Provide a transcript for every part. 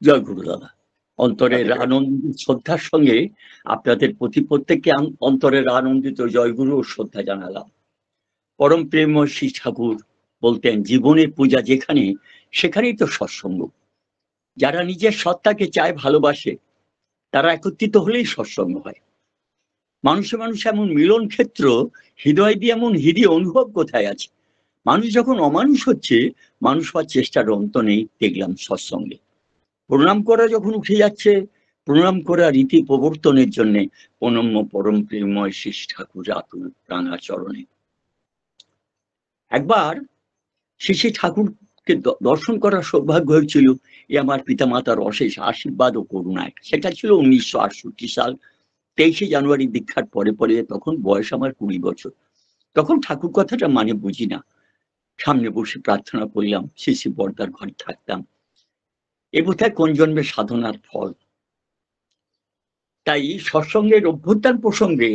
জয় গুরু দাদা। অন্তরের আনন্দিত শ্রদ্ধার সঙ্গে আপনাদের প্রতি প্রত্যেককে অন্তরের আনন্দিত জয়গুরু ও শ্রদ্ধা জানালাম। পরম প্রেমময় শ্রী ঠাকুর বলতেন, জীবনের পূজা যেখানে সেখানেই তো সৎসঙ্গ। যারা নিজের সত্তাকে চায়, ভালোবাসে, তারা একত্রিত হলেই সৎসঙ্গ হয়। মানুষে মানুষ এমন মিলন ক্ষেত্র, হৃদয় দিয়ে এমন হৃদয় অনুভব কোথায় আছে। মানুষ যখন অমানুষ হচ্ছে, মানুষ হওয়ার চেষ্টার অন্ত নেই দেখলাম সৎসঙ্গে। প্রণাম করা যখন উঠে যাচ্ছে, প্রণাম করা রীতি প্রবর্তনের জন্য অনম্য পরম প্রেমময় শ্রী ঠাকুর আতুল রাঙা চরণে। একবার শ্রী ঠাকুরকে দর্শন করার সৌভাগ্য হয়েছিল, এ আমার পিতামাতার অশেষ আশীর্বাদ ও করুণায়। সেটা ছিল 1968 সাল 23শে জানুয়ারি দীক্ষার পরে পরে। তখন বয়স আমার 20 বছর। তখন ঠাকুর কথাটা মানে বুঝি না। সামনে বসে প্রার্থনা করলাম, শ্রী বর্দার ঘরে থাকতাম। এ বোধহয় কোন জন্মের সাধনার ফল। তাই সৎসঙ্গের অভ্যুত্থান প্রসঙ্গে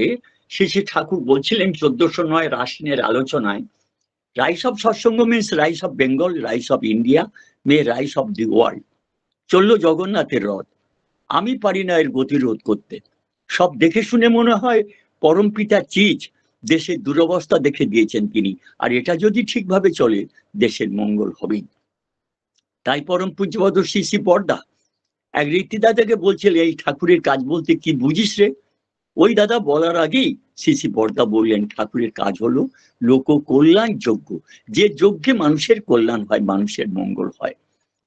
শ্রী ঠাকুর বলছিলেন 1409 আশ্বিনের আলোচনায়, rice of Satsang means rice of Bengal, rice of India, May rice of the world. চললো জগন্নাথের রথ, আমি পারি না এর গতিরোধ করতে। সব দেখে শুনে মনে হয় পরম পিতা চিজ দেশের দুরবস্থা দেখে দিয়েছেন তিনি, আর এটা যদি ঠিকভাবে চলে দেশের মঙ্গল হবেই। তাই পরম পূজ্যপদ শ্রী বর্দা এক রীতিদাদাকে বলছিলেন, এই ঠাকুরের কাজ বলতে কি বুঝিস রে? ওই দাদা বলার আগেই শ্রী বর্দা বললেন, ঠাকুরের কাজ হলো লোক কল্যাণ যজ্ঞ। যে যজ্ঞে মানুষের কল্যাণ হয়, মানুষের মঙ্গল হয়।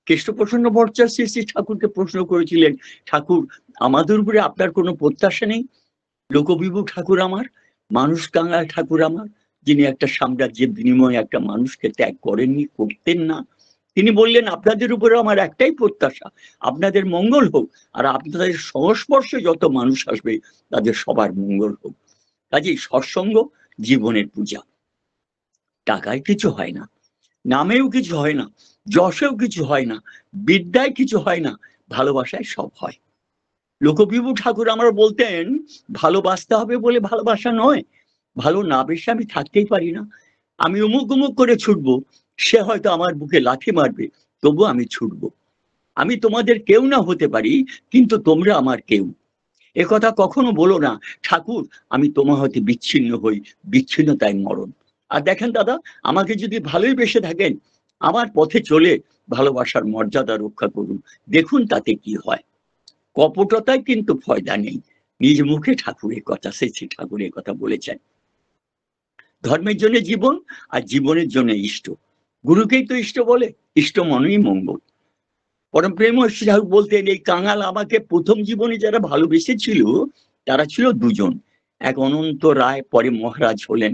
কৃষ্ণপ্রসন্ন ভট্টাচার্য শ্রী ঠাকুরকে প্রশ্ন করেছিলেন, ঠাকুর আমাদের উপরে আপনার কোনো প্রত্যাশা নেই? লোকবিভু ঠাকুর আমার, মানুষ কাঙ্গাল ঠাকুর আমার, যিনি একটা সাম্রাজ্যের বিনিময়ে একটা মানুষকে ত্যাগ করেননি, করতেন না। তিনি বললেন, আপনাদের উপরে আমার একটাই প্রত্যাশা, আপনাদের মঙ্গল হোক, আর আপনাদের সংস্পর্শে যত মানুষ আসবে তাদের সবার মঙ্গল হোক। কাজেই সৎসঙ্গ জীবনের পূজা। টাকায় কিছু হয় না, নামেও কিছু হয় না, যশেও কিছু হয় না, বিদ্যায় কিছু হয় না, ভালোবাসায় সব হয়। লোকবিভু ঠাকুর আমার বলতেন, ভালোবাসতে হবে বলে ভালোবাসা নয়, ভালো না বেশি আমি থাকতেই পারি না। আমি উমুক উমুক করে ছুটবো, সে হয়তো আমার বুকে লাথি মারবে, তবু আমি ছুটবো। আমি তোমাদের কেউ না হতে পারি, কিন্তু তোমরা আমার কেউ। এ কথা কখনো বলো না, ঠাকুর আমি তোমার হতে বিচ্ছিন্ন হই, বিচ্ছিন্নতায় মরণ। আর দেখেন দাদা, আমাকে যদি ভালোই বেসে থাকেন, আমার পথে চলে ভালোবাসার মর্যাদা রক্ষা করুন, দেখুন তাতে কি হয়। কপটতায় কিন্তু ফয়দা নেই। নিজ মুখে ঠাকুরের কথা, শ্রী ঠাকুরের কথা বলেছেন। ধর্মের জন্য জীবন, আর জীবনের জন্য ইষ্ট। গুরুকেই তো ইষ্ট বলে, ইষ্ট মনেই মঙ্গল। পরম প্রেম ঠাকুর বলতেন, এই কাঙাল আমাকে প্রথম জীবনে যারা ভালোবেসেছিল তারা ছিল দুজন। এক অনন্ত রায়, পরে মহারাজ হলেন।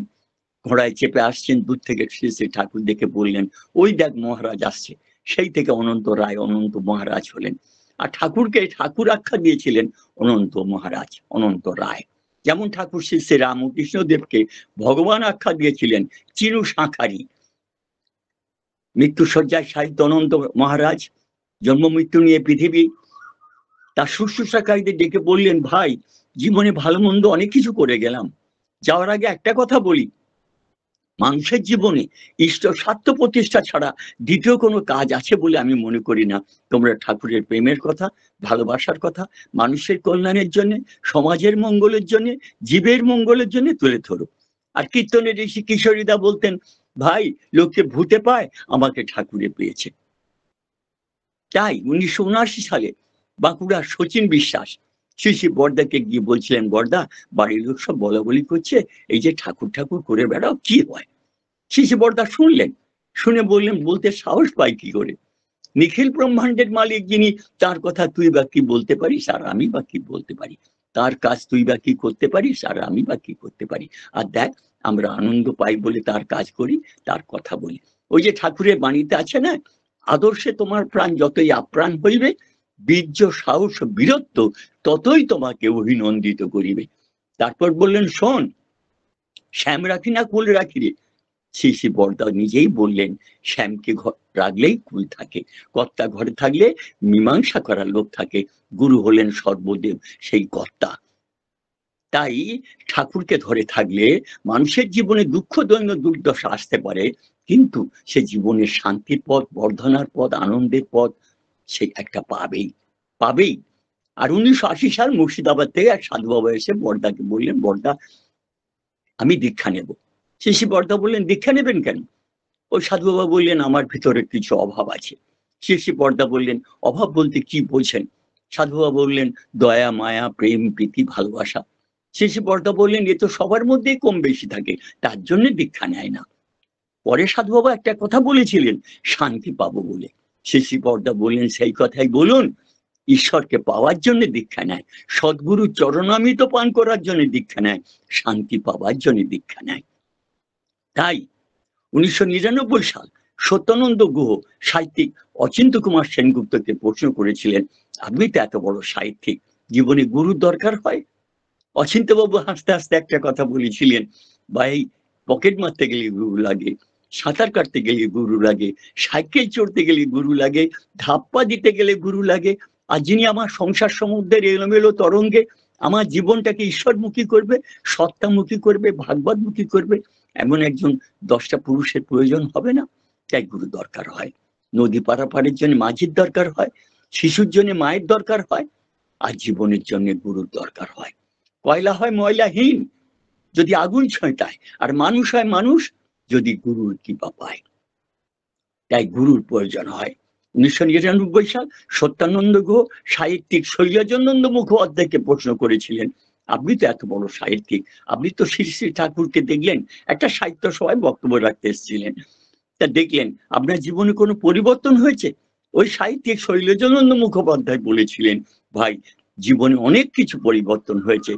ঘোড়ায় চেপে আসছেন, দূর থেকে শ্রী ঠাকুর দেখে বললেন, ওই দেখ মহারাজ আসছে। সেই থেকে অনন্ত রায় অনন্ত মহারাজ হলেন। আর ঠাকুরকে ঠাকুর আখ্যা দিয়েছিলেন অনন্ত মহারাজ, অনন্ত রায়। যেমন ঠাকুর শ্রী রামকৃষ্ণদেবকে ভগবান আখ্যা দিয়েছিলেন চিরু শাঁখারি। মৃত্যুসজ্জায় সাহিত্য অনন্ত মহারাজ, জন্ম মৃত্যু নিয়ে পৃথিবী। তার শুশ্রূষাকারীদের ডেকে বললেন, ভাই জীবনে ভালো মন্দ অনেক কিছু করে গেলাম, যাওয়ার আগে একটা কথা বলি, মানুষের জীবনে ইষ্ট স্বার্থ প্রতিষ্ঠা ছাড়া দ্বিতীয় কোনো কাজ আছে বলে আমি মনে করি না। তোমরা ঠাকুরের প্রেমের কথা, ভালোবাসার কথা মানুষের কল্যাণের জন্য, সমাজের মঙ্গলের জন্য, জীবের মঙ্গলের জন্য তুলে ধরো। আর কীর্তনের ঋষি কিশোরীদা বলতেন, ভাই লোককে ভূতে পায়, আমাকে ঠাকুরে পেয়েছে। তাই 1979 সালে বাঁকুড়ার শচীন বিশ্বাস শ্রী বর্দাকে গিয়ে বলছিলেন, বর্দা বাড়ির লোক সব বলা বলি করছে, এই যে ঠাকুর ঠাকুর করে বেড়াও, কি হয়? শ্রী বর্দা শুনলেন, শুনে বললেন, বলতে সাহস পাই কি করে? নিখিল ব্রহ্মাণ্ডের মালিক যিনি, তার কথা তুই বা কি বলতে পারিস, আর আমি বা কি বলতে পারি? তার কাজ তুই বা কি করতে পারিস, আর আমি বা কি করতে পারি? আর দেখ, আমরা আনন্দ পাই বলে তার কাজ করি, তার কথা বলি। ওই যে ঠাকুরের বাণীতে আছে না, আদর্শে তোমার প্রাণ যতই আপ্রাণ হইবে, বীর্য সাহস বীরত্ব ততই তোমাকে অভিনন্দিত করিবে। তারপর বললেন, শোন, শ্যাম রাখি না কুল রাখি রে। শ্রী বর্দা নিজেই বললেন, শ্যামকে রাখলেই কুল থাকে, কর্তা ঘরে থাকলে মীমাংসা করার লোক থাকে, গুরু হলেন সর্বদেব সেই কর্তা। তাই ঠাকুরকে ধরে থাকলে মানুষের জীবনে দুঃখ দৈন্য দুর্দশা আসতে পারে, কিন্তু সে জীবনের শান্তির পথ, বর্ধনার পথ, আনন্দের পথ, সে একটা পাবেই পাবেই। আর 1980 সাল মুর্শিদাবাদ থেকে এক সাধু বাবা এসে বর্দাকে বললেন, বর্দা আমি দীক্ষা নেব। শিশি বর্দা বললেন, দীক্ষা নেবেন কেন? ওই সাধু বাবা বললেন, আমার ভিতরে কিছু অভাব আছে। শিশি বর্দা বললেন, অভাব বলতে কি বলছেন? সাধু বাবা বললেন, দয়া, মায়া, প্রেম, প্রীতি, ভালোবাসা। শিশি বর্দা বললেন, এ তো সবার মধ্যেই কম বেশি থাকে, তার জন্য দীক্ষা নেয় না। পরে সাধু বাবা একটা কথা বলেছিলেন, শান্তি পাবো বলে। শিশি বর্দা বললেন, সেই কথাই বলুন। ঈশ্বরকে পাওয়ার জন্য দীক্ষা নেয়, সদ্গুরু চরণামৃত পান করার জন্য দীক্ষা নেয়, শান্তি পাওয়ার জন্য দীক্ষা নেয়। তাই 1999 সাল সত্যানন্দ গুহ সাহিত্যিক অচিন্ত কুমার সেনগুপ্তকে প্রশ্ন করেছিলেন, আপনি তো এত বড় সাহিত্যিক, জীবনে গুরুর দরকার হয়? অচিন্তবাবু হাসতে হাসতে একটা কথা বলেছিলেন, ভাই পকেট মারতে গেলে গুরু লাগে, সাঁতার কাটতে গেলে গুরু লাগে, সাইকেল চড়তে গেলে গুরু লাগে, ধাপ্পা দিতে গেলে গুরু লাগে। আর যিনি আমার সংসার সমুদ্রের এলোমেলো তরঙ্গে আমার জীবনটাকে ঈশ্বরমুখী করবে, সত্তামুখী করবে, ভাগবতমুখী করবে, এমন একজন 10টা পুরুষের প্রয়োজন হবে না? তাই গুরু দরকার হয়। নদী পারাপারের জন্য মাঝির দরকার হয়, শিশুর জন্য মায়ের দরকার হয়, আর জীবনের জন্য গুরুর দরকার হয়। কয়লা হয় ময়লাহীন যদি আগুন ছয়টায়, আর মানুষ হয় মানুষ যদি গুরুর কৃপা পায়। তাই গুরুর প্রয়োজন হয়। 1999 সাল সত্যানন্দ গুহ সাহিত্যিক শৈলজানন্দ মুখোপাধ্যায়কে প্রশ্ন করেছিলেন, আপনি তো এত বড় সাহিত্যিক, আপনি তো শ্রী শ্রী ঠাকুরকে দেখলেন, একটা সাহিত্য সভায় বক্তব্য রাখতে এসেছিলেন, তা দেখলেন আপনার জীবনে কোনো পরিবর্তন হয়েছে? ওই সাহিত্যিক শৈলজানন্দ মুখোপাধ্যায় বলেছিলেন, ভাই জীবনে অনেক কিছু পরিবর্তন হয়েছে,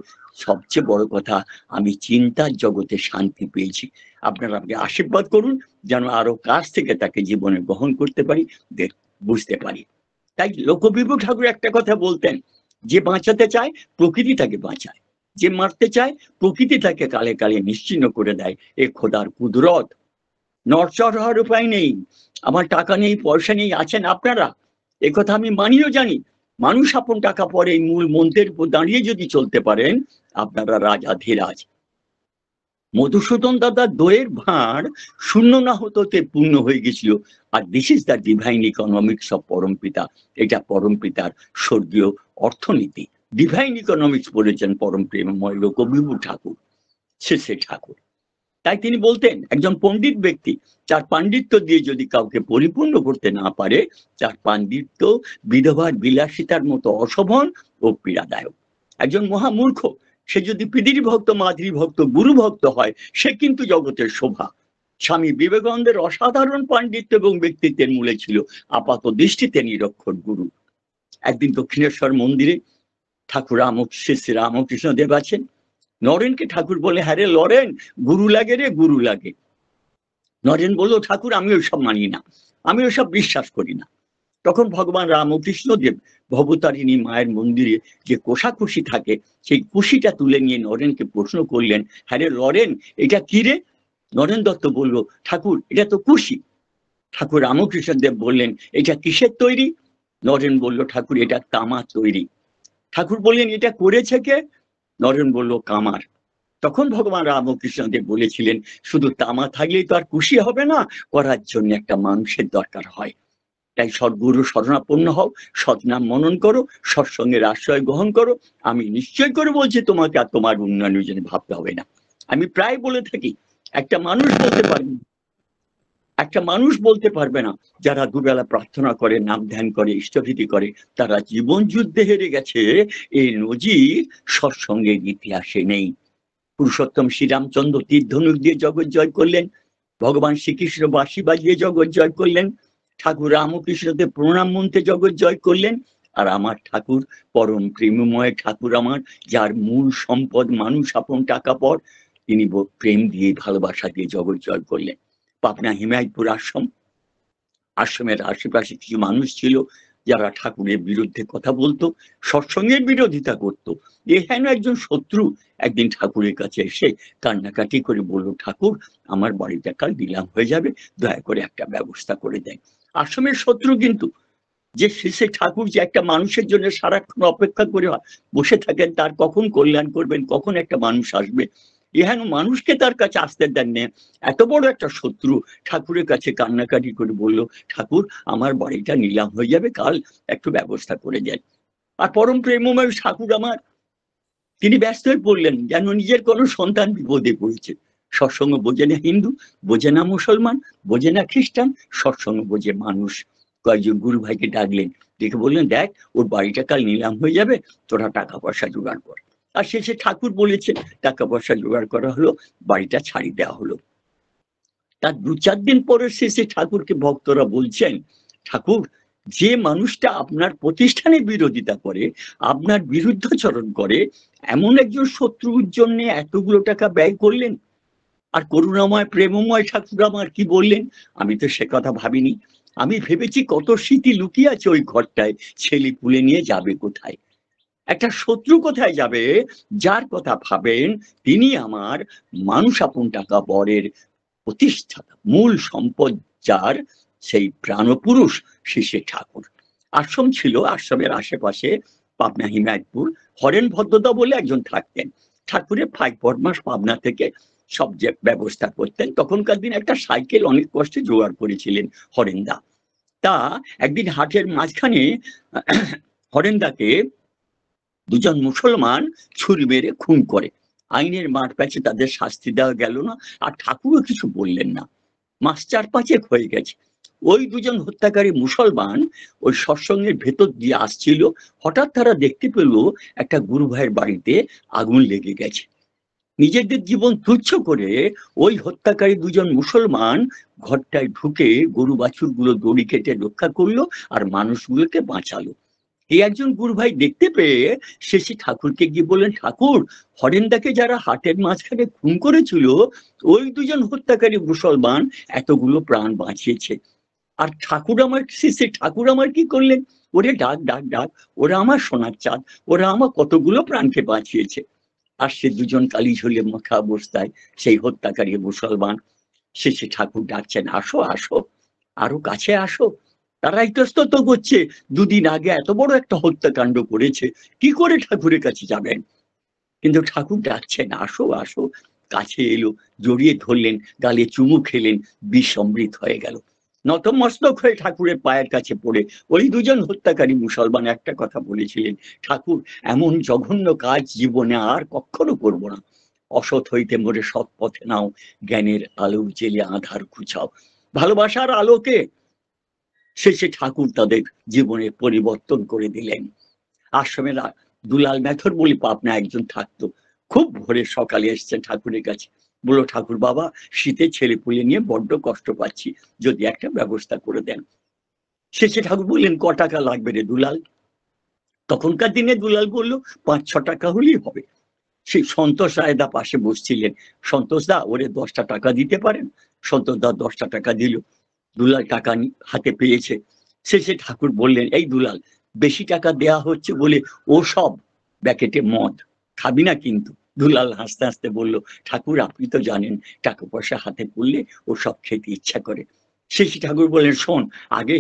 সবচেয়ে বড় কথা আমি চিন্তার জগতে শান্তি পেয়েছি। আপনারা আমাকে আশীর্বাদ করুন যেন আরো কাছ থেকে তাকে জীবনে গ্রহণ করতে পারি, বুঝতে পারি। তাই লোকবিভু ঠাকুর একটা কথা বলতেন, যে বাঁচাতে চায় প্রকৃতি তাকে বাঁচায়, যে মারতে চায় প্রকৃতি তাকে কালে কালে নিশ্চিহ্ন করে দেয়। এ খোদার কুদরত, নড়চড় হওয়ার উপায় নেই। আমার টাকা নেই, পয়সা নেই, আছেন আপনারা, এ কথা আমি মানিও জানি। মানুষ আপন টাকা পরে এই মূল মন্ত্রের উপর দাঁড়িয়ে যদি চলতে পারেন, আপনারা রাজাধিরাজ। মধুসূদন দাদার দইয়ের ভাঁড় শূন্য না হতে পূর্ণ হয়ে গেছিল। আর this is the divine economics of পরমপিতা। এটা পরমপিতার স্বর্গীয় অর্থনীতি। ডিভাইন ইকোনমিক্স বলেছেন পরম প্রেমময় লোকবিভু ঠাকুর, শেষে ঠাকুর। তাই তিনি বলতেন, একজন পণ্ডিত ব্যক্তি তার পাণ্ডিত্য দিয়ে যদি কাউকে পরিপূর্ণ করতে না পারে, তার পাণ্ডিত্য বিধবার বিলাসিতার মতো অশোভন ও পীড়াদায়ক। একজন মহামূর্খ সে যদি পিতৃভক্ত, মাতৃভক্ত, গুরু ভক্ত হয়, সে কিন্তু জগতের শোভা। স্বামী বিবেকানন্দের অসাধারণ পাণ্ডিত্য এবং ব্যক্তিত্বের মূলে ছিল আপাত দৃষ্টিতে নিরক্ষর গুরু। একদিন দক্ষিণেশ্বর মন্দিরে ঠাকুর শ্রী রামকৃষ্ণ দেব আছেন। নরেনকে ঠাকুর বলে, হ্যাঁ রে লরেন, গুরু লাগে রে, গুরু লাগে। নরেন বলল, ঠাকুর আমি ওইসব মানি না, আমি ওইসব বিশ্বাস করি না। তখন ভগবান রামকৃষ্ণ দেব ভবতারিণী মায়ের মন্দিরে যে কোষাকুষি থাকে, সেই কুশিটা তুলে নিয়ে নরেনকে প্রশ্ন করলেন, হ্যাঁ রে লরেন, এটা কি রে? নরেন দত্ত বলল, ঠাকুর এটা তো কুশি। ঠাকুর রামকৃষ্ণ দেব বললেন, এটা কিসের তৈরি? নরেন বলল, ঠাকুর এটা তামা তৈরি। ঠাকুর বললেন, এটা করেছে কে? নরেন বলল, কামার। তখন ভগবান রামকৃষ্ণদেব বলেছিলেন, শুধু তামা থাকলেই তো আর কুশি হবে না, করার জন্য একটা মানুষের দরকার হয়। তাই সদ্গুরু শরণাপন্ন হও, সৎনাম মনন করো, সৎসঙ্গের আশ্রয় গ্রহণ করো। আমি নিশ্চয় করে বলছি, তোমাকে আর তোমার উন্নয়নের জন্য ভাবতে হবে না। আমি প্রায় বলে থাকি, একটা মানুষ বলতে পারবে না যারা দুবেলা প্রার্থনা করে, নাম ধ্যান করে, ইষ্টভীতি করে, তারা জীবন যুদ্ধে হেরে গেছে, এই নজির সৎসঙ্গের ইতিহাসে নেই। পুরুষোত্তম শ্রীরামচন্দ্র তীর ধনুক দিয়ে জগৎ জয় করলেন, ভগবান শ্রীকৃষ্ণ বাঁশি বাজিয়ে জগৎ জয় করলেন, ঠাকুর রামকৃষ্ণদেব প্রণাম মন্ত্রে জগৎ জয় করলেন। আর আমার ঠাকুর পরম প্রেমময় ঠাকুর আমার, যার মূল সম্পদ মানুষ আপন টাকা পর, তিনি প্রেম দিয়ে, ভালোবাসা দিয়ে জগৎ জয় করলেন। পাবনা হিমায়তপুর আশ্রমের আশেপাশে কিছু মানুষ ছিল যারা ঠাকুরের বিরুদ্ধে কথা বলতো, সৎসঙ্গের বিরোধিতা করতো। এখানে একজন শত্রু একদিন ঠাকুরের কাছে এসে কান্নাকাটি করে বলল, ঠাকুর আমার বাড়িটা কাল নিলাম হয়ে যাবে, দয়া করে একটা ব্যবস্থা করে দেয়। আশ্রমের শত্রু কিন্তু, যে শেষে ঠাকুর যে একটা মানুষের জন্য সারাক্ষণ অপেক্ষা করে বসে থাকেন, তার কখন কল্যাণ করবেন, কখন একটা মানুষ আসবে, এহেন মানুষকে তার কাছে আসতে দেন না। এত বড় একটা শত্রু ঠাকুরের কাছে কান্নাকাটি করে বলল, ঠাকুর আমার বাড়িটা নিলাম হয়ে যাবে, কাল একটু ব্যবস্থা করে দেন। আর পরম প্রেমময় ঠাকুর আমার, তিনি ব্যস্ত হয়ে পড়লেন, যেন নিজের কোনো সন্তান বিপদে পড়েছে। সৎসঙ্গ বোঝে না হিন্দু, বোঝে না মুসলমান, বোঝে না খ্রিস্টান, সৎসঙ্গ বোঝে মানুষ। কয়েকজন গুরু ভাইকে ডাকলেন, ডেকে বললেন, দেখ ওর বাড়িটা কাল নিলাম হয়ে যাবে, তোরা টাকা পয়সা জোগাড় কর। আর শেষে ঠাকুর বলেছে, টাকা পয়সা জোগাড় করা হলো, বাড়িটা ছাড়িয়ে দেওয়া হলো। তার ২-৪ দিন পরে শেষে ঠাকুরকে ভক্তরা বলছেন, ঠাকুর যে মানুষটা আপনার প্রতিষ্ঠানে বিরোধিতা করে, আপনার বিরুদ্ধাচরণ করে, এমন একজন শত্রুর জন্য এতগুলো টাকা ব্যয় করলেন। আর করুণাময় প্রেমময় ঠাকুর আমার কি বললেন, আমি তো সে কথা ভাবিনি। আমি ভেবেছি কত স্মৃতি লুকিয়ে আছে ওই ঘরটায়, ছেলে পুলে নিয়ে যাবে কোথায়। একটা শত্রু কোথায় যাবে, যার কথা ভাবেন তিনি আমার মানুষ আপন টাকা বরের প্রতিষ্ঠাতা, মূল সম্পদ যার, সেই প্রাণপুরুষ শিশে ঠাকুর। আশ্রম ছিল, আশ্রমের আশেপাশে পাবনা হিমায়তপুর হরেন ভদ্রদা বলে একজন থাকতেন। ঠাকুরের 5 বদমাস পাবনা থেকে সব যে ব্যবস্থা করতেন। তখনকার দিনে একটা সাইকেল অনেক কষ্টে জোগাড় করেছিলেন হরেনদা। তা একদিন হাটের মাঝখানে হরেনদাকে দুজন মুসলমান ছুরি মেরে খুন করে। আইনের মাঠ প্যাচে তাদের শাস্তি দেওয়া গেল না, আর ঠাকুরও কিছু বললেন না। মাস 4-5 হয়ে গেছে। ওই দুজন হত্যাকারী মুসলমান ওই সৎসঙ্গের ভেতর দিয়ে আসছিল। হঠাৎ তারা দেখতে পেল একটা গুরু ভাইয়ের বাড়িতে আগুন লেগে গেছে। নিজেদের জীবন তুচ্ছ করে ওই হত্যাকারী দুজন মুসলমান ঘরটায় ঢুকে গরু বাছুরগুলো দড়ি কেটে রক্ষা করলো আর মানুষগুলোকে বাঁচালো। এই একজন গুরু ভাই দেখতে পেয়ে শেষে ঠাকুরকে গিয়ে বললেন, ঠাকুর হরেনদাকে যারা হাটের মাঝখানে খুন করেছিল, ওই দুজন হত্যাকারী মুসলমান এতগুলো প্রাণ বাঁচিয়েছে। আর ঠাকুর আমার শেষে ঠাকুর আমার কি করলেন, ওরে ডাক ডাক ডাক, ওরা আমার সোনার চাঁদ, ওরা আমার কতগুলো প্রাণকে বাঁচিয়েছে। আর সে দুজন কালি ঝুলে মাখা অবস্থায় সেই হত্যাকারী মুসলমান। শেষে ঠাকুর ডাকছেন, আসো আসো, আরো কাছে আসো। তারা ইতস্তত করছে, 2 দিন আগে এত বড় একটা হত্যাকাণ্ড করেছে, কি করে ঠাকুরের কাছে যাবেন। কিন্তু ঠাকুর ডাকছেন, আসো আসো। কাছে এলো, জড়িয়ে ধরলেন, গালে চুমু খেলেন, বিষ অমৃত হয়ে গেল। নতমস্তক হয়ে ঠাকুরের পায়ের কাছে পড়ে ওই দুজন হত্যাকারী মুসলমান একটা কথা বলেছিলেন, ঠাকুর এমন জঘন্য কাজ জীবনে আর কখনো করব না। অসৎ হইতে মোরে সৎ পথে নাও, জ্ঞানের আলো জেলে আধার খুঁচাও। ভালোবাসার আলোকে শেষে ঠাকুর তাদের জীবনে পরিবর্তন করে দিলেন। আশ্রমের দুলাল মেথর বলে পাবনা একজন থাকতো। খুব ভোরে সকালে এসছেন ঠাকুরের কাছে, বললো, ঠাকুর বাবা শীতে ছেলে পুলে নিয়ে বড্ড কষ্ট পাচ্ছি, যদি একটা ব্যবস্থা করে দেন। শেষে ঠাকুর বললেন, ক টাকা লাগবে রে দুলাল। তখনকার দিনে দুলাল বলল, 5-6 টাকা হলেই হবে। সেই সন্তোষ রায়দা পাশে বসছিলেন। সন্তোষ দা, ওরে 10টা টাকা দিতে পারেন? সন্তোষ দা 10টা টাকা দিল। দুলাল টাকা হাতে পেয়েছে। শেষে ঠাকুর বললেন, এই দুলাল, বেশি টাকা দেয়া হচ্ছে বলে ও সব ব্যাকেটে মদ খাবি না কিন্তু। দুলাল হাসতে হাসতে বলল, ঠাকুর আপনি তো জানেন টাকা পয়সা হাতে পড়লে ও সব খেতে ইচ্ছা করে। শেষে ঠাকুর বললেন, শোন, আগে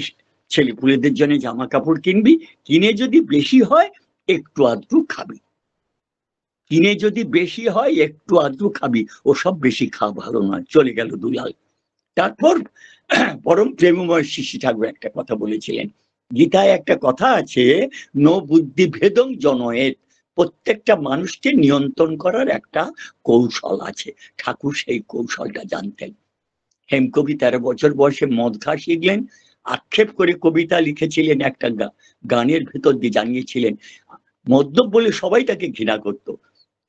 ছেলে পুলেদের জন্য জামা কাপড় কিনবি, কিনে যদি বেশি হয় একটু আধটু খাবি, কিনে যদি বেশি হয় একটু আধটু খাবি, ও সব বেশি খাওয়া ভালো নয়। চলে গেল দুলাল। তারপর পরম প্রেমময় শিশি ঠাকুর একটা কথা বলেছিলেন, গীতায় একটা কথা আছে, নো বুদ্ধি ভেদং জনয়েত, প্রত্যেকটা মানুষকে নিয়ন্ত্রণ করার একটা কৌশল আছে। ঠাকুর সেই কৌশলটা জানতেন। হেমকবি 13 বছর বয়সে মদ খাওয়া শিখলেন, আক্ষেপ করে কবিতা লিখেছিলেন, একটা গানের ভেতর দিয়ে জানিয়েছিলেন, মদ্যপ বলে সবাই তাকে ঘৃণা করত।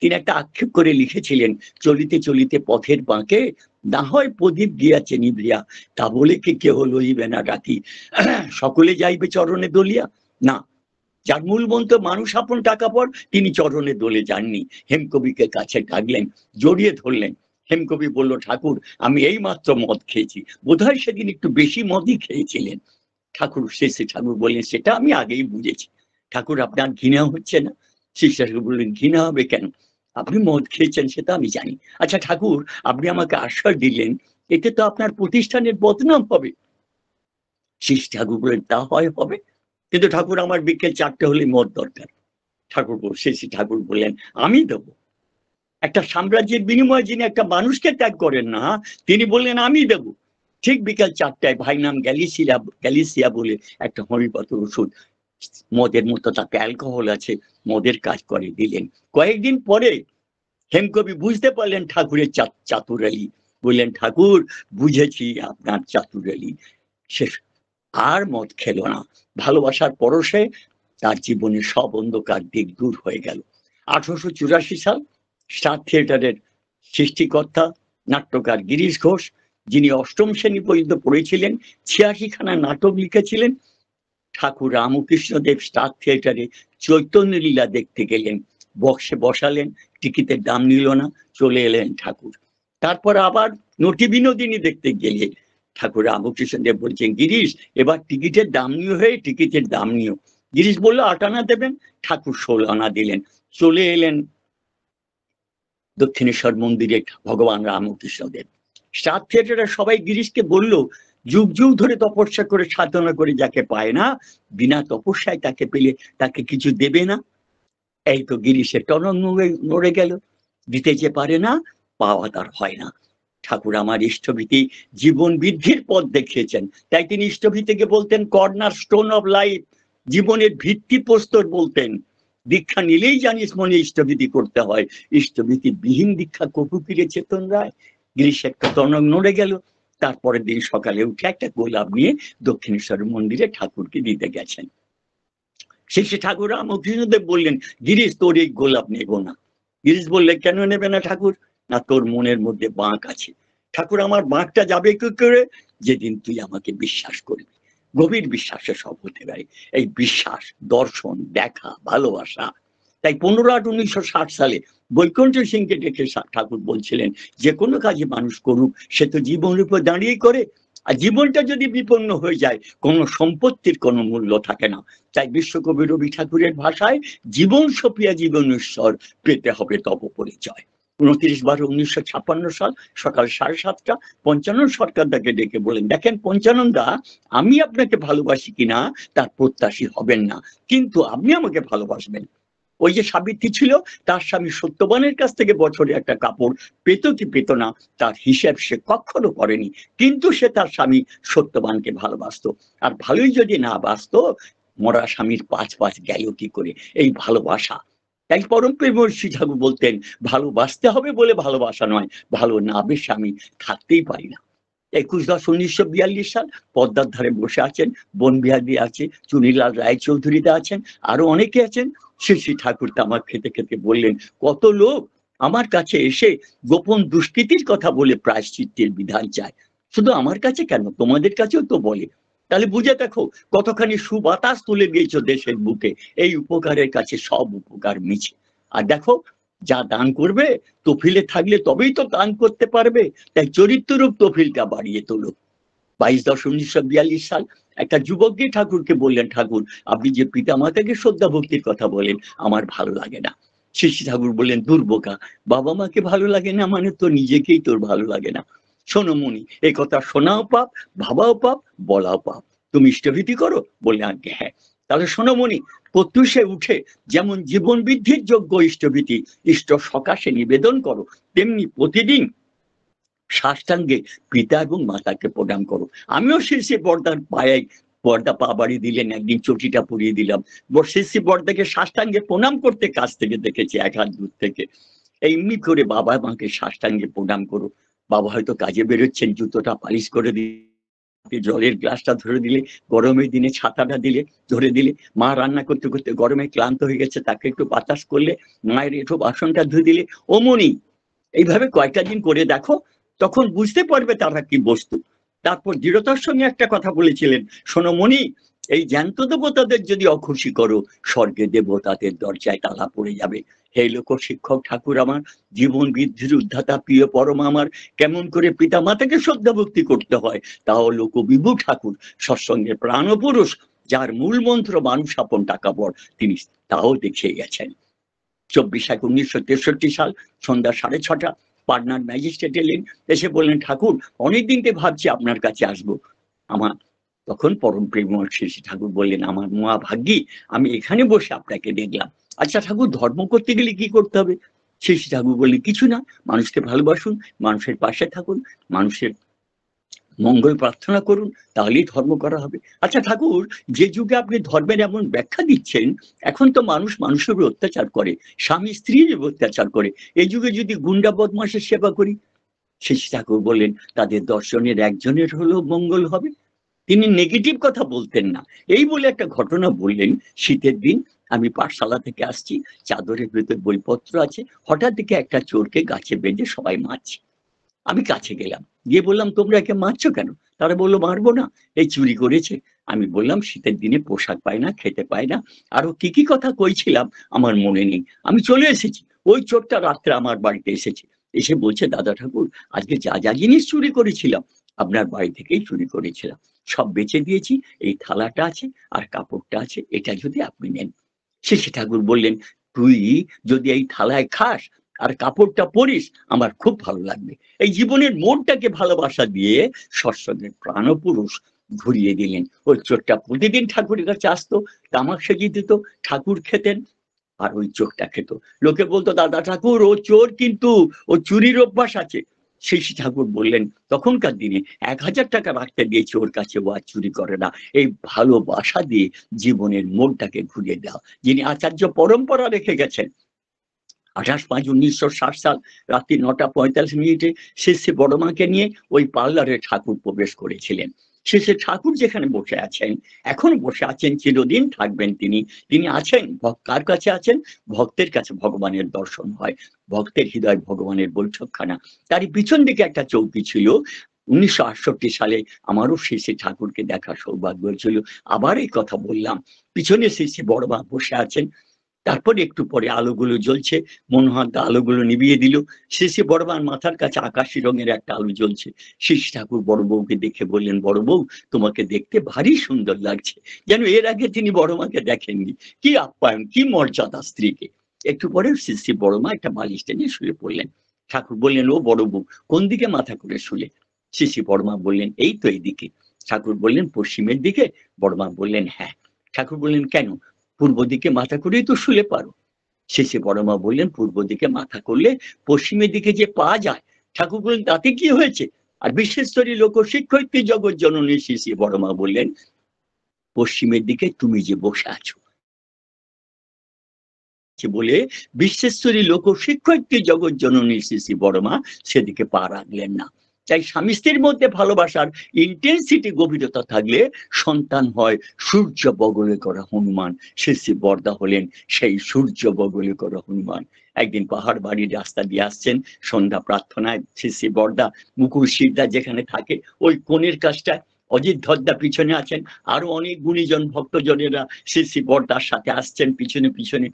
তিনি একটা আক্ষেপ করে লিখেছিলেন, চলিতে চলিতে পথের বাঁকে না হয় প্রদীপ গিয়াছে নিভিয়া, তা বলে কি কেহ লইবে না ডাকি, সকলে যাইবে চরণে দলিয়া। না, যার মূল মন্ত্র মানুষ আপন টাকা পর, তিনি চরণে দলে যাননি। হেমকবিকে কাছে ডাকলেন, জড়িয়ে ধরলেন। হেমকবি বলল, ঠাকুর আমি এই মাত্র মদ খেয়েছি। বোধহয় সেদিন একটু বেশি মদই খেয়েছিলেন। ঠাকুর শেষে ঠাকুর বললেন, সেটা আমি আগেই বুঝেছি। ঠাকুর আপনার ঘৃণা হচ্ছে না? শিষ্য ঠাকুর বললেন, ঘৃণা হবে কেন, আপনি মদ খেয়েছেন সেটা আমি জানি। আচ্ছা ঠাকুর, আপনি আমাকে আশ্বাস দিলেন, এতে তো আপনার প্রতিষ্ঠানের বদনাম হবে। শিষ্য ঠাকুর বললেন, তা হয় হবে, কিন্তু ঠাকুর আমার বিকেল 4টে হলে মদ দরকার। ঠাকুর শেষে ঠাকুর বললেন, আমি দেবো। একটা সাম্রাজ্যের বিনিময়ে যিনি একটা মানুষকে ত্যাগ করেন না, তিনি বললেন আমি দেব। ঠিক বিকাল 4টায় ভাই নাম গ্যালিসিয়া বলে একটা হোমিওপ্যাথি ওষুধ, মদের মতো তাতে অ্যালকোহল আছে, মদের কাজ করে দিলেন। কয়েকদিন পরে হেমকবি বুঝতে পারলেন ঠাকুরের চাতুরালি, বললেন ঠাকুর বুঝেছি আপনার চাতুরালি। সে আর মদ খেলো না। ভালোবাসার পরশে তার জীবনের সব অন্ধকার দিক দূর হয়ে গেল। 1884 সাল স্টার থিয়েটারের সৃষ্টিকর্তা নাট্যকার গিরিশ ঘোষ, যিনি অষ্টম শ্রেণী পর্যন্ত পড়েছিলেন, 86খানা নাটক লিখেছিলেন, ঠাকুর রামকৃষ্ণদেব স্টার থিয়েটারে চৈতন্য লীলা দেখতে গেলেন, বক্সে বসালেন, টিকিটের দাম নিল না, চলে এলেন ঠাকুর। তারপর আবার নটি বিনোদিনী দেখতে গেলে ঠাকুর রামকৃষ্ণদেব বলছেন গিরিশ এবার টিকিটের দাম নিয়ে হয়ে টিকিটের দাম নিও। গিরিশ বললো 8 আনা দেবেন, ঠাকুর 16 আনা দিলেন। চলে এলেন দক্ষিণেশ্বর মন্দিরে ভগবান রামকৃষ্ণদেব। স্টার থিয়েটারে সবাই গিরিশকে বলল যুগ যুগ ধরে তপস্যা করে সাধনা করে যাকে পায় না, বিনা তপস্যায় তাকে পেলে তাকে কিছু দেবে না। এই তো গিরিশের টনক নড়ে গেল, দিতে যে পারে না, পাওয়া তার হয় না। ঠাকুর আমার ইষ্টভীতি জীবন বৃদ্ধির পথ দেখিয়েছেন, তাই তিনি ইষ্টভীতিকে বলতেন কর্নার স্টোন অফ লাইফ, জীবনের ভিত্তিপ্রস্তর বলতেন। দীক্ষা নিলেই জানিস মনে ইষ্টভীতি করতে হয়, ইষ্টভীতি বিহীন দীক্ষা কটু ফিরে চেতন রায়। গিরিশ একটা টনক নড়ে গেল। তারপরের দিন সকালে উঠে একটা গোলাপ নিয়ে দক্ষিণেশ্বর মন্দিরে ঠাকুরকে দিতে গেছেন। শেষে ঠাকুর রামকৃষ্ণদেব বললেন গিরিশ তোর এই গোলাপ নেব না। গিরিশ বললে কেন নেবে না ঠাকুর? না তোর মনের মধ্যে বাঁক আছে। ঠাকুর আমার বাঁকটা যাবে কি করে? যেদিন তুই আমাকে বিশ্বাস করবি। গভীর বিশ্বাসে সব হতে পারে, এই বিশ্বাস, দর্শন, দেখা, ভালোবাসা। তাই 15/8/1960 সালে বৈকুণ্ঠ সিংকে ডেকে ঠাকুর বলছিলেন যে কোনো কাজে মানুষ করুক সে তো জীবনের উপর দাঁড়িয়ে করে, আর জীবনটা যদি বিপন্ন হয়ে যায় কোনো সম্পত্তির কোনো মূল্য থাকে না। তাই বিশ্বকবি রবি ঠাকুরের ভাষায় জীবন সপিয়া জীবনেশ্বর পেতে হবে তব পরিচয়। 29/12/1956 সাল সকাল 7:30 পঞ্চানন সরকার তাকে ডেকে বলেন দেখেন পঞ্চানন দা, আমি আপনাকে ভালোবাসি কিনা তার প্রত্যাশী হবেন না, কিন্তু আপনি আমাকে ভালোবাসবেন। ওই যে সাবিত্রী ছিল তার স্বামী সত্যবানের কাছ থেকে বছরে একটা কাপড় পেত কি পেত না তার হিসেব সে কখনো করেনি, কিন্তু সে তার স্বামী সত্যবানকে ভালোবাসতো। আর ভালোই যদি না বাসতো, মরা স্বামীর পাঁচ গেল কি করে, এই ভালোবাসা। তাই পরম প্রেমর্ষি ঠাকুর বলতেন ভালোবাসতে হবে বলে ভালোবাসা নয়, ভালো না বেশে আমি থাকতেই পারি না। 21/10/1942 সাল পদ্মার ধারে বসে আছেন বনবিহারী আছে, চুনিলাল রায়চৌধুরীতে আছেন, আরো অনেকে আছেন। শ্রী ঠাকুর তামাক খেতে খেতে বললেন কত লোক আমার কাছে এসে গোপন দুষ্কৃতির কথা বলে প্রায়শ্চিত্তের বিধান চায়, শুধু আমার কাছে কেন তোমাদের কাছেও তো বলে। তাহলে বুঝে দেখো কতখানি সুবাতাস তুলে দিয়েছো দেশের বুকে, এই উপকারের কাছে সব উপকার মিছে। আর দেখো যা দান করবে তফিলে থাকলে তবেই তো দান করতে পারবে, তাই চরিত্ররূপ তফিলটা বাড়িয়ে তোলো। 22/10/1942 সাল একটা যুবক গিয়ে ঠাকুরকে বললেন ঠাকুর আপনি যে পিতা মাতাকে শ্রদ্ধা ভক্তির কথা বলেন আমার ভালো লাগে না। শ্রী ঠাকুর বললেন দুর্বোকা, বাবা মাকে ভালো লাগে না মানে তো নিজেকেই তোর ভালো লাগে না। শোনো মনি, এই কথা শোনাও পাপ, ভাবাও পাপ, বলাও পাপ। তুমি ইষ্টভীতি করো? বললে আজ্ঞে হ্যাঁ। তাহলে শোনো মনি, প্রত্যুষে উঠে যেমন জীবন বৃদ্ধির যোগ্য ইষ্টভীতি ইষ্ট সকাশে নিবেদন করো, তেমনি প্রতিদিন সাষ্টাঙ্গে পিতা এবং মাতাকে প্রণাম করো। আমিও শীর্ষে বর্দার পায়ে বর্দা পা বাড়িয়ে দিলেন, একদিন চটিটা পরিয়ে দিলাম, শীর্ষে বর্দাকে সাষ্টাঙ্গে প্রণাম করতে কাছ থেকে দেখেছি, এক হাত দূর থেকে। এমনি করে বাবা মাকে সাষ্টাঙ্গে প্রণাম করো। বাবা হয়তো কাজে বেরোচ্ছেন, জুতোটা পালিশ করে দিয়ে জলের গ্লাসটা ধরে দিলে, গরমের দিনে ছাতাটা দিলে ধরে দিলে, মা রান্না করতে করতে গরমে ক্লান্ত হয়ে গেছে তাকে একটু বাতাস করলে, মায়ের এঁঠো বাসনটা ধুয়ে দিলে। অমনি এইভাবে কয়েকটা দিন করে দেখো, তখন বুঝতে পারবে তারা কি বস্তু। তারপর দৃঢ়তার সঙ্গে একটা কথা বলেছিলেন, শোনো মনি, এই জ্যান্ত দেবতাদের যদি অখুশি করো স্বর্গে দেবতাদের দরজায় তালা পড়ে যাবে। হে লোক শিক্ষক ঠাকুর আমার, জীবন বৃদ্ধির উদ্ধাতা প্রিয় পরম আমার, কেমন করে পিতা মাতাকে শ্রদ্ধা ভক্তি করতে হয় তাও লোক বিভু ঠাকুর সৎসঙ্গে প্রাণপুরুষ, যার মূল মন্ত্র মানুষ আপন টাকা পর, তিনি তাও দেখিয়ে গেছেন। 24/1/1963 সাল সন্ধ্যা 6:30 পাটনার ম্যাজিস্ট্রেট এলেন, এসে বললেন ঠাকুর অনেকদিন থেকে ভাবছি আপনার কাছে আসবো। আমার তখন পরম প্রেমময় শ্রী ঠাকুর বললেন আমার মহা ভাগ্যি আমি এখানে বসে আপনাকে দেখলাম। আচ্ছা ঠাকুর, ধর্ম করতে গেলে কি করতে হবে? শ্রী শ্রী ঠাকুর বললেন কিছু না, মানুষকে ভালোবাসুন, মানুষের পাশে থাকুন, মানুষের মঙ্গল প্রার্থনা করুন, তাহলেই ধর্ম করা হবে। আচ্ছা ঠাকুর, যে যুগে আপনি ধর্মের এমন ব্যাখ্যা দিচ্ছেন, এখন তো মানুষ মানুষের উপর অত্যাচার করে, স্বামী স্ত্রীর উপর অত্যাচার করে, এই যুগে যদি গুন্ডা বদমাশের সেবা করি? শ্রী শ্রী ঠাকুর বললেন তাদের দর্শনের একজনের হলেও মঙ্গল হবে। তিনি নেগেটিভ কথা বলতেন না। এই বলে একটা ঘটনা বললেন, শীতের দিন আমি পাঠশালা থেকে আসছি, চাদরের ভেতর বইপত্র আছে, হঠাৎ দেখে একটা চোরকে গাছে বেঁধে সবাই মারছে। আমি কাছে গেলাম, গিয়ে বললাম তোমরা একে মারছো কেন? তারা বললো মারবো না, এই চুরি করেছে। আমি বললাম শীতের দিনে পোশাক পায় না, খেতে পায় না, আরো কি কি কথা কইছিলাম আমার মনে নেই। আমি চলে এসেছি, ওই চোরটা রাত্রে আমার বাড়িতে এসেছে, এসে বলছে দাদা ঠাকুর আজকে যা যা জিনিস চুরি করেছিলাম আপনার বাড়ি থেকেই চুরি করেছিলাম, সব বেচে দিয়েছি, এই থালাটা আছে আর কাপড়টা আছে, এটা যদি আপনি নেন। শেষে ঠাকুর বললেন তুই যদি এই থালায় খাস আর কাপড়টা পরিস আমার খুব ভালো লাগবে। এই জীবনের মনটাকে ভালোবাসা দিয়ে সৎসঙ্গের প্রাণপুরুষ ঘুরিয়ে দিলেন। ওই চোরটা প্রতিদিন ঠাকুরের কাছে আসতো, তামাক সেজিয়ে দিত, ঠাকুর খেতেন, আর ওই চোরটা খেত। লোকে বলতো দাদা ঠাকুর ও চোর, কিন্তু ও চুরির অভ্যাস আছে। সেই ঠাকুর বললেন তখনকার দিনে 1000 টাকা রাখতে দিয়েছে ওর কাছে, ও আর চুরি করে না। এই ভালোবাসা দিয়ে জীবনের মোড়টাকে ঘুরিয়ে দেওয়া, যিনি আচার্য পরম্পরা রেখে গেছেন। 28/5/1960 সাল রাত্রি 9:45 শ্রী বড়মাকে নিয়ে ওই পার্লারে ঠাকুর প্রবেশ করেছিলেন। শেষে ঠাকুর যেখানে বসে আছেন, এখন বসে আছেন, চিরদিন থাকবেন তিনি। তিনি আছেন কার কাছে আছেন? ভক্তের কাছে ভগবানের দর্শন হয়, ভক্তের হৃদয় ভগবানের বৈঠকখানা। তারই পিছন দিকে একটা চৌকি ছিল। 1968 সালে আমারও শ্রী ঠাকুরকে দেখার সৌভাগ্য হয়েছিল। আবার এই কথা বললাম, পিছনে শ্রী বড়মা বসে আছেন। তারপরে একটু পরে আলোগুলো জ্বলছে, মনোহর দা আলোগুলো নিভিয়ে দিল। শেষে বড় মার মাথার কাছে আকাশি রঙের একটা আলো জ্বলছে। শ্রী ঠাকুর বড় বউকে দেখে বললেন বড় বউ তোমাকে দেখতে ভারী সুন্দর লাগছে, যেন এর আগে তিনি বড় মাকে দেখেননি। কি আপ্যায়ন, কি মর্যাদা স্ত্রীকে। একটু পরে শ্রী বড় মা একটা বালিশ টেনে শুয়ে পড়লেন। ঠাকুর বললেন ও বড় বউ কোন দিকে মাথা করে শুলে? শ্রী বড় মা বললেন এই তো এইদিকে। ঠাকুর বললেন পশ্চিমের দিকে? বড় মা বললেন হ্যাঁ। ঠাকুর বললেন কেন? পূর্ব দিকে মাথা করেই তো শুলে পারো। শেষে বড়মা বললেন পূর্ব দিকে মাথা করলে পশ্চিমের দিকে যে পা যায়। ঠাকুর বললেন তাতে কি হয়েছে? আর বিশেষতরী লোক শিক্ষয়িত্রী জগৎ জননী শেষে বড়মা বললেন পশ্চিমের দিকে তুমি যে বসে আছো বলে বিশ্বেশ্বরী লোক শিক্ষয়িত্রী জগৎ জননী শ্রী বড়মা সেদিকে পা রাখলেন না। তাই স্বামী স্ত্রীর মধ্যে ভালোবাসার ইন্টেন্সিটি গভীরতা থাকলে সন্তান হয় সূর্য বগলে করা হনুমান। শ্রী বর্দা হলেন সেই সূর্য বগলে করা হনুমান। একদিন পাহাড় বাড়ির রাস্তা দিয়ে আসছেন, সন্ধ্যা প্রার্থনায় শ্রী বর্দা মুকুল শিরদা যেখানে থাকে ওই কোণের কাজটায় অজিত ধরদা পিছনে আছেন, আরো অনেক গুণীজন ভক্তজনেরা শ্রী বর্দার সাথে আসছেন পিছনে পিছনে।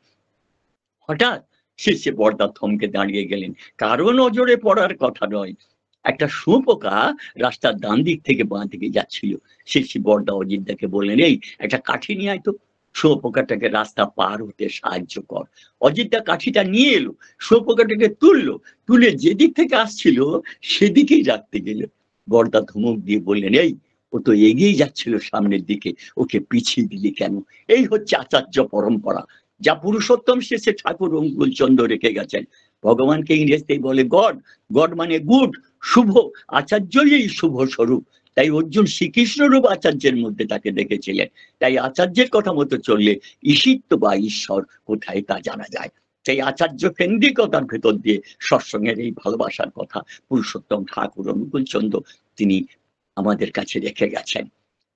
হঠাৎ শেষে বর্দা থমকে দাঁড়িয়ে গেলেন, কারো নজরে পড়ার কথা নয়। একটা শুঁয়োপোকা রাস্তার ডান দিক থেকে বাঁ দিকে যাচ্ছিল। শেষে বর্দা অজিতদাকে বললেন এই একটা কাঠি নিয়ে আয় তো, শুঁয়োপোকাটাকে রাস্তা পার হতে সাহায্য কর। অজিতদা কাঠিটা নিয়ে এলো, শুঁয়োপোকাটাকে তুললো, তুলে যেদিক থেকে আসছিল সেদিকেই রাখতে গেল। বর্দা ধমক দিয়ে বললেন এই ও তো এগিয়ে যাচ্ছিল সামনের দিকে, ওকে পিছিয়ে দিলি কেন? এই হচ্ছে আচার্য পরম্পরা, যা পুরুষোত্তম শেষে ঠাকুর অঙ্কুল চন্দ্র রেখে গেছেন। ভগবানকে ইংরেজিতে বলে গড, গড মানে গুড, শুভ, আচার্যই এই শুভ স্বরূপ। তাই অর্জুন শ্রীকৃষ্ণ রূপ আচার্যের মধ্যে তাকে দেখেছিলেন। তাই আচার্যের কথা মতো চললে ঈশিত্ব বা ঈশ্বর কোথায় তা জানা যায়। সেই আচার্য কেন্দ্রিকতার ভেতর দিয়ে সৎসঙ্গের এই ভালোবাসার কথা পুরুষোত্তম ঠাকুর অনুকূল চন্দ্র তিনি আমাদের কাছে রেখে গেছেন।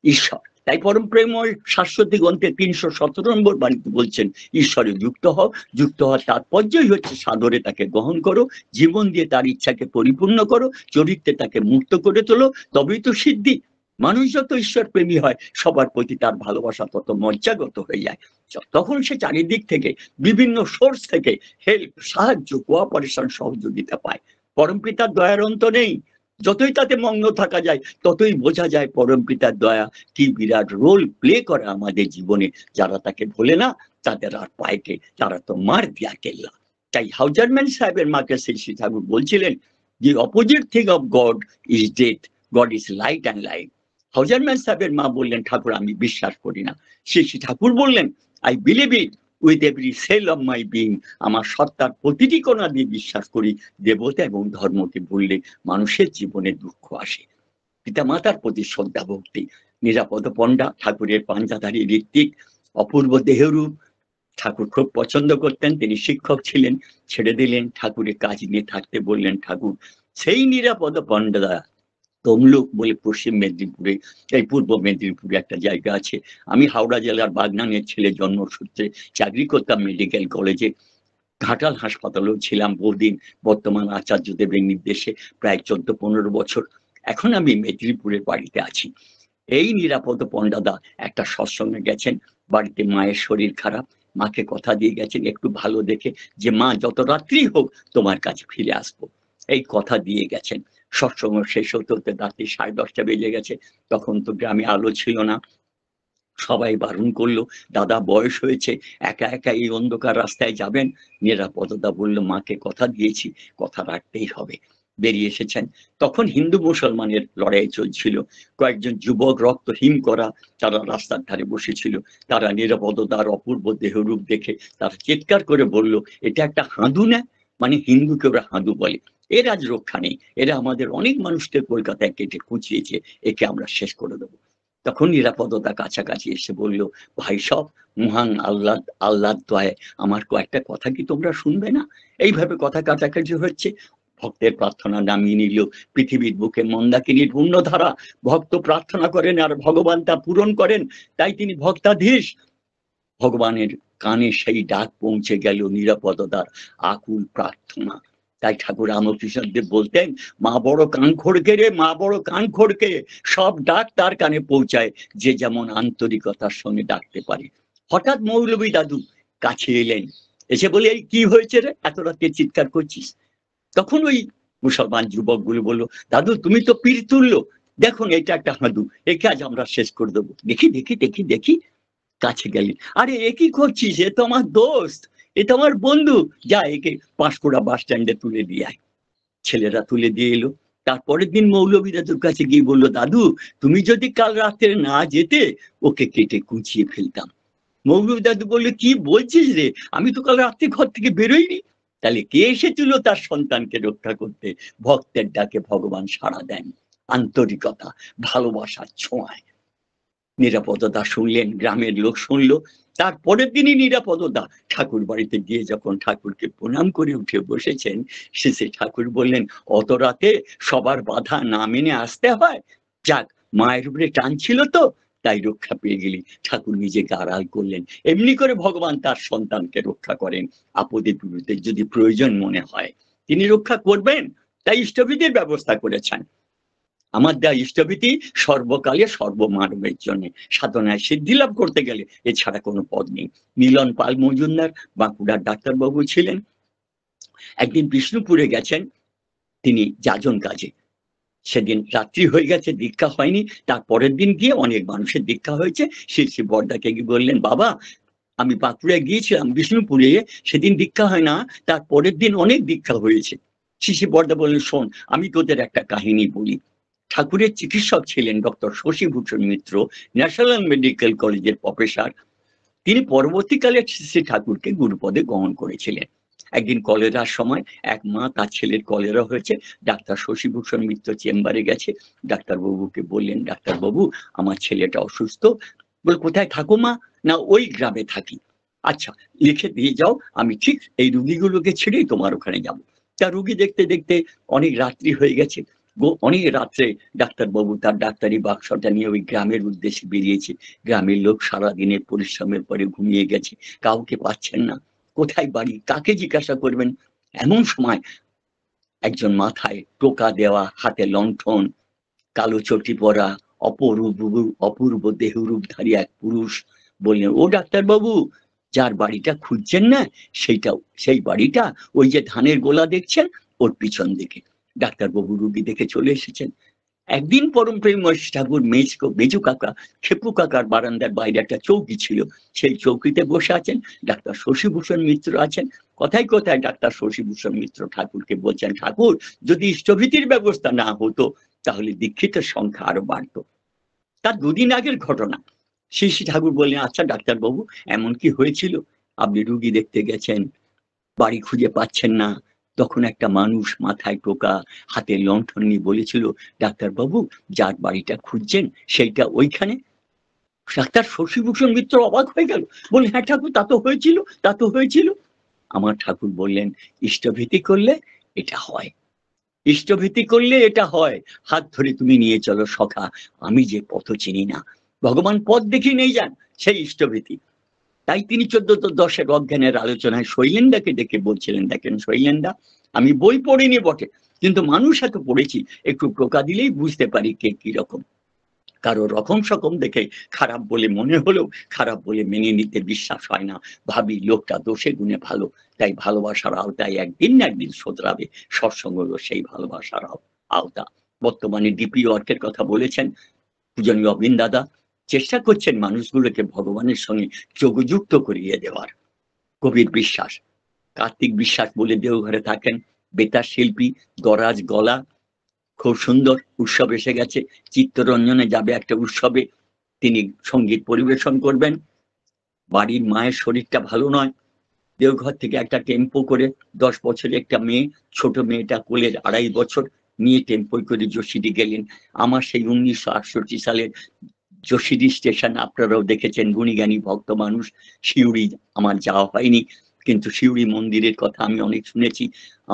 ঈশ্বর তাই পরম প্রেমময় শাশ্বতী গ্রন্থে 317 নম্বর বাণীতে বলছেন ঈশ্বরে যুক্ত হও। যুক্ত হওয়ার তাৎপর্যই হচ্ছে সাদরে তাকে গ্রহণ করো, জীবন দিয়ে তার ইচ্ছাকে পরিপূর্ণ করো, চরিত্রে তাকে মুক্ত করে তোলো, তবেই তো সিদ্ধি। মানুষ যত ঈশ্বর প্রেমী হয় সবার প্রতি তার ভালোবাসা তত মজ্জাগত হয়ে যায়। তখন সে চারিদিক থেকে বিভিন্ন সোর্স থেকে হেল্প, সাহায্য, কোঅপারেশন, সহযোগিতা পায়। পরম পিতার দয়ার অন্ত নেই। যতই তাতে মগ্ন থাকা যায় ততই বোঝা যায় পরম পিতার দয়া কি বিরাট রোল প্লে করে আমাদের জীবনে। যারা তাকে ভোলে না তাদের আর পায়কে, তারা তো মার দিয়া কেল্লা। তাই হাউজারম্যান সাহেবের মাকে শ্রী ঠাকুর বলছিলেন the opposite thing of God is death, God is light and life. Hauserman সাহেবের মা বললেন ঠাকুর আমি বিশ্বাস করি না। শ্রী ঠাকুর বললেন I believe it, with every cell of my being, আমার সত্তার প্রতিটি কণা দিয়ে বিশ্বাস করি দেবতা এবং ধর্মকে বললে মানুষের জীবনে দুঃখ আসে। পিতামাতার প্রতি শ্রদ্ধা ভক্তি। নিরাপদ পণ্ডা ঠাকুরের পাঞ্জাধারী ঋত্বিক, অপূর্ব দেহরূপ। ঠাকুর খুব পছন্দ করতেন, তিনি শিক্ষক ছিলেন, ছেড়ে দিলেন, ঠাকুরের কাজ নিয়ে থাকতে বললেন ঠাকুর। সেই নিরাপদ পণ্ডা তমলুক বলে পশ্চিম মেদিনীপুরে, এই পূর্ব মেদিনীপুরে একটা জায়গা আছে। আমি হাওড়া জেলার বাগনানের ছেলে, জন্মসূত্রে চাকরি করতাম মেডিকেল কলেজে, ঘাটাল হাসপাতালেও ছিলাম বহুদিন, বর্তমান আচার্যদেবের নির্দেশে প্রায় 14-15 বছর। এখন আমি মেদিনীপুরের বাড়িতে আছি। এই নিরাপদ পণ্ডাদা একটা সৎসঙ্গে গেছেন, বাড়িতে মায়ের শরীর খারাপ, মাকে কথা দিয়ে গেছেন একটু ভালো দেখে যে মা যত রাত্রি হোক তোমার কাছে ফিরে আসবো, এই কথা দিয়ে গেছেন। সৎসঙ্গ শেষ হতে হতে রাত্রি 10:30 বেজে গেছে। তখন তো গ্রামে আলো ছিল না, সবাই বারণ করলো, দাদা বয়স হয়েছে, একা একা এই অন্ধকার রাস্তায় যাবেন? নিরাপদতা বলল, মাকে কথা দিয়েছি, কথা রাখতেই হবে। বেরিয়ে এসেছেন। তখন হিন্দু মুসলমানের লড়াই চলছিল। কয়েকজন যুবক রক্তহীন করা, তারা রাস্তার ধারে বসেছিল। তারা নিরাপদতার অপূর্ব দেহরূপ দেখে তারা চিৎকার করে বলল, এটা একটা হাঁদু না? মানে হিন্দুকে ওরা হাঁদু বলে। এর আজ রক্ষা নেই, এরা আমাদের অনেক মানুষকে কলকাতায় কেটে কুচিয়েছে, একে আমরা শেষ করে দেবো। তখন নিরাপদতা কাছাকাছি এসে বলল, ভাই সব, মহান আল্লাহ, আল্লাহর দয়ায় আমার কয়েকটা কথা কি তোমরা শুনবে না? এইভাবে কথা কাটাকাটি হচ্ছে। ভক্তের প্রার্থনা নামিয়ে নিল পৃথিবীর বুকে মন্দাকিনীর পুণ্যধারা। ভক্ত প্রার্থনা করেন আর ভগবান তা পূরণ করেন, তাই তিনি ভক্তাধীশ। ভগবানের কানে সেই ডাক পৌঁছে গেল নিরাপদতার আকুল প্রার্থনা। তাই ঠাকুর রামকৃষ্ণদেব বলতেন, মা বড় কান খড়কে রে, মা বড় কান খড়কে, সব ডাক তার কানে পৌঁছায় যে যেমন আন্তরিকতার সঙ্গে ডাকতে পারে। হঠাৎ মৌলভী দাদু কাছে এলেন, এসে বলে, এই কি হয়েছে রে, এত রাতে চিৎকার করছিস? তখন ওই মুসলমান যুবক গুলো বললো, দাদু তুমি তো পীর তুললো, দেখুন এটা একটা হাঁদু, একে আজ আমরা শেষ করে দেবো। দেখি দেখি দেখি দেখি, কাছে গেলেন, আরে এ কি করছিস, এ তো আমার দোস্ত, এ তো আমার বন্ধু, যা একে পাঁশকুড়া বাস স্ট্যান্ডে তুলে দিয়ে আয়। ছেলেরা তুলে দিয়ে এলো। তারপরের দিন মৌলভী দাদুর কাছে গিয়ে বললো, দাদু তুমি যদি কাল রাত্রে না যেতে, ওকে কেটে কুচিয়ে ফেলতাম। মৌলভী দাদু বললো, কি বলছিস রে, আমি তো কাল রাত্রে ঘর থেকে বেরোইনি। তাহলে কে এসেছিল তার সন্তানকে রক্ষা করতে? ভক্তের ডাকে ভগবান সাড়া দেন, আন্তরিকতা, ভালোবাসার ছোঁয়ায়। নিরাপদতা শুনলেন, গ্রামের লোক শুনলো। তারপরের দিনই নিরাপদতা ঠাকুর বাড়িতে গিয়ে যখন ঠাকুরকে প্রণাম করে উঠে বসেছেন, শেষে ঠাকুর বললেন, অত রাতে সবার বাধা না মেনে আসতে হয়, যাক মায়ের উপরে টান ছিল তো, তাই রক্ষা পেয়ে গেলি। ঠাকুর নিজেকে আড়াল করলেন। এমনি করে ভগবান তার সন্তানকে রক্ষা করেন। আপদে বিপদে যদি প্রয়োজন মনে হয় তিনি রক্ষা করবেন, তাই ইষ্টবিধির ব্যবস্থা করেছেন। আমার দেওয়া ইষ্টভীতি সর্বকালে সর্বমানবের জন্য, সাধনায় সিদ্ধি লাভ করতে গেলে এছাড়া কোনো পদ নেই। মিলন পাল মজুমদার বাঁকুড়ার ডাক্তারবাবু ছিলেন। একদিন বিষ্ণুপুরে গেছেন তিনি যাজন কাজে। সেদিন রাত্রি হয়ে গেছে, দীক্ষা হয়নি। তার পরের দিন গিয়ে অনেক মানুষের দীক্ষা হয়েছে। শ্রী বরদাকে গিয়ে বললেন, বাবা আমি বাঁকুড়ায় গিয়েছিলাম বিষ্ণুপুরে, সেদিন দীক্ষা হয় না, তার পরের দিন অনেক দীক্ষা হয়েছে। শ্রী বরদা বললেন, শোন আমি তোদের একটা কাহিনী বলি। ঠাকুরের চিকিৎসক ছিলেন ডক্টর শশীভূষণ মিত্র, ন্যাশনাল মেডিকেল কলেজের প্রফেসর। তিনি পরবর্তীকালে শ্রী ঠাকুরকে গুরুপদে গ্রহণ করেছিলেন। একদিন কলেরার সময় এক মা, তার ছেলের কলেরা হয়েছে, ডাক্তার শশীভূষণ মিত্র চেম্বারে গেছে। ডাক্তারবাবুকে বললেন, ডাক্তারবাবু আমার ছেলেটা অসুস্থ। বলে, কোথায় থাকো মা? না ওই গ্রামে থাকি। আচ্ছা লিখে দিয়ে যাও, আমি ঠিক এই রুগীগুলোকে ছেড়েই তোমার ওখানে যাবো। তা রুগী দেখতে দেখতে অনেক রাত্রি হয়ে গেছে। অনেক রাত্রে ডাক্তারবাবু তার ডাক্তারি বাক্সটা নিয়ে ওই গ্রামের উদ্দেশ্যে বেরিয়েছে। গ্রামের লোক সারাদিনের পরিশ্রমের পরে ঘুমিয়ে গেছে, কাউকে পাচ্ছেন না, কোথায় বাড়ি, কাকে জিজ্ঞাসা করবেন? এমন সময় একজন মাথায় টোকা দেওয়া, হাতে লণ্ঠন, কালো চটি পরা, অপূর্ব দেহরূপধারী এক পুরুষ বললেন, ও ডাক্তারবাবু, যার বাড়িটা খুঁজছেন না সেই বাড়িটা ওই যে ধানের গোলা দেখছেন, ওর পিছন দিকে। ডাক্তারবাবু রুগী দেখে চলে এসেছেন। একদিন পরম প্রেমময় ঠাকুর মেজু কাকা, খেপু কাকার বারান্দার বাইরে একটা চৌকি ছিল, সেই চৌকিতে বসে আছেন। ডাক্তার শশীভূষণ মিত্র আছেন। কথায় কথায় ডাক্তার শশীভূষণ মিত্র ঠাকুরকে বলছেন, ঠাকুর যদি ইষ্টভীতির ব্যবস্থা না হতো তাহলে দীক্ষিতের সংখ্যা আরো বাড়তো। তার দুদিন আগের ঘটনা। শ্রী ঠাকুর বললেন, আচ্ছা ডাক্তারবাবু এমন কি হয়েছিল? আপনি রুগী দেখতে গেছেন, বাড়ি খুঁজে পাচ্ছেন না, তখন একটা মানুষ মাথায় টোকা, হাতে লণ্ঠন নিয়ে বলেছিল, ডাক্তারবাবু যার বাড়িটা খুঁজছেন সেইটা ওইখানে। ডাক্তার শশীভূষণ মিত্র অবাক হয়ে গেল, বললেন, হ্যাঁ ঠাকুর, তা তো হয়েছিল, তা তো হয়েছিল। আমার ঠাকুর বললেন, ইষ্টভীতি করলে এটা হয়, ইষ্টভীতি করলে এটা হয়। হাত ধরে তুমি নিয়ে চলো সখা, আমি যে পথ চিনি না, ভগবান পথ দেখিয়ে নিয়ে যান, সেই ইষ্টভীতি। তাই তিনি 1410 অজ্ঞানের আলোচনায় শৈলেন্দাকে ডেকে বলছিলেন, দেখেন শৈলেন্দা, আমি বই পড়িনি বটে, কিন্তু মানুষ এত পড়েছি, একটু টোকা দিলেই বুঝতে পারি কে কি রকম। কারো রকম সকম দেখে খারাপ বলে মনে হলেও খারাপ বলে মেনে নিতে বিশ্বাস হয় না, ভাবি লোকটা দোষে গুণে ভালো, তাই ভালোবাসার আওতায় একদিন না একদিন শোধরাবে। সৎসঙ্গ হলো সেই ভালোবাসার আওতা। বর্তমানে ডিপি ওয়ার্কের কথা বলেছেন পূজনীয় অবিন দাদা, চেষ্টা করছেন মানুষগুলোকে ভগবানের সঙ্গে যোগযুক্ত করিয়ে দেওয়ার। কবির বিশ্বাস, কার্তিক বিশ্বাস বলে দেওঘরে থাকেন, বেতার শিল্পী, গরাজ গলা, খুব সুন্দর। উৎসব এসে গেছে, চিত্তরঞ্জনে যাবে একটা উৎসবে, তিনি সঙ্গীত পরিবেশন করবেন। বাড়ির মায়ের শরীরটা ভালো নয়, দেওঘর থেকে একটা টেম্পো করে 10 বছরের একটা মেয়ে, ছোট মেয়েটা কোলের 2.5 বছর, নিয়ে টেম্পোয় করে যশিডি গেলেন। আমার সেই 1968 সালের যশিডি স্টেশন আপনারাও দেখেছেন, গুণীজ্ঞানী ভক্ত মানুষ। সিউড়ি আমার যাওয়া হয়নি, কিন্তু সিউড়ি মন্দিরের কথা আমি অনেক শুনেছি।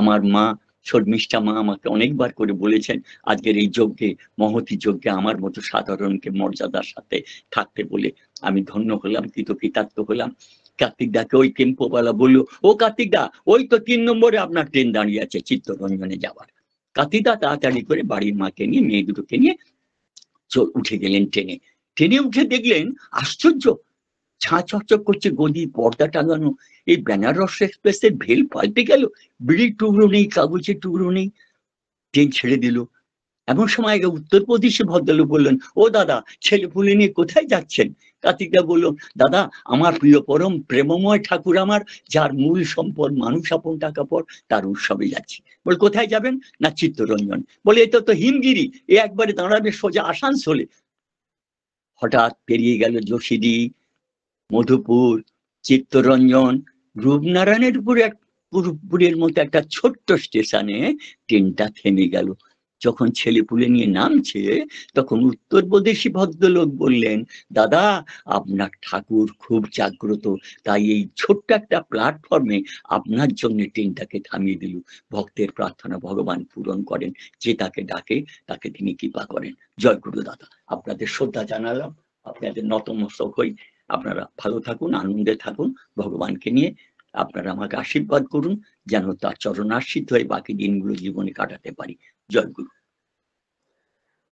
আমার মা, শর্মিষ্ঠা মা আমাকে অনেকবার করে বলেছেন, আজকের এই যজ্ঞে, মহতি যজ্ঞে আমার মতো সাধারণকে মর্যাদার সাথে থাকতে বলে। আমি ধন্য হলাম, কৃতকৃতার্থ হলাম। কার্তিক দাকে ওই টেম্পোওয়ালা বললো, ও কার্তিক দা, ওই তো 3 নম্বরে আপনার ট্রেন দাঁড়িয়ে আছে চিত্তরঞ্জনে যাওয়ার। কার্তিক দা তাড়াতাড়ি করে বাড়ির মাকে নিয়ে, মেয়ে দুটোকে নিয়ে উঠে গেলেন ট্রেনে। ট্রেনে উঠে দেখলেন, আশ্চর্য, ছা চকচক করছে গদি, পর্দা টাঙানো। এই বেনারস এক্সপ্রেসের ভেল পাল্টে গেল, বিড়ির টুকরো নেই, কাগজের টুকরো নেই। ট্রেন ছেড়ে দিল। এমন সময় আগে উত্তরপ্রদেশে ভদ্রলোক বললেন, ও দাদা, ছেলে পুলে নিয়ে কোথায় যাচ্ছেন? কার্তিকদা বলল, দাদা, আমার প্রিয় পরম প্রেমময় ঠাকুর আমার, যার মূল সম্পদ মানুষ আপন টাকা পর, তার উৎসবে যাচ্ছি। বল, কোথায় যাবেন? না চিত্তরঞ্জন। বলে, এটা তো হিমগিরি, এ একবারে দাঁড়াবে সোজা আসানসোলে। হঠাৎ পেরিয়ে গেল যশিডি, মধুপুর, চিত্তরঞ্জন, রূপনারায়ণের পুরের মতো একটা ছোট্ট স্টেশনে ট্রেনটা থেমে গেল। যখন ছেলেপুলে নিয়ে নামছে, তখন উত্তরপ্রদেশী ভদ্রলোক বললেন, দাদা, আপনার ঠাকুর খুব জাগ্রত, তাই এই ছোট্ট একটা প্ল্যাটফর্মে আপনার জন্য ট্রেনটাকে থামিয়ে দিল। ভক্তের প্রার্থনা ভগবান পূরণ করেন, যে তাকে ডাকে তাকে তিনি কৃপা করেন। জয় গুরু দাদা, আপনাদের শ্রদ্ধা জানালাম, আপনাদের নতমস্তক হই। আপনারা ভালো থাকুন, আনন্দে থাকুন, ভগবানকে নিয়ে। আপনারা আমাকে আশীর্বাদ করুন, যেন তার চরণাশ্রিত হয়ে বাকি দিনগুলো জীবনে কাটাতে পারি। জয় গুরু।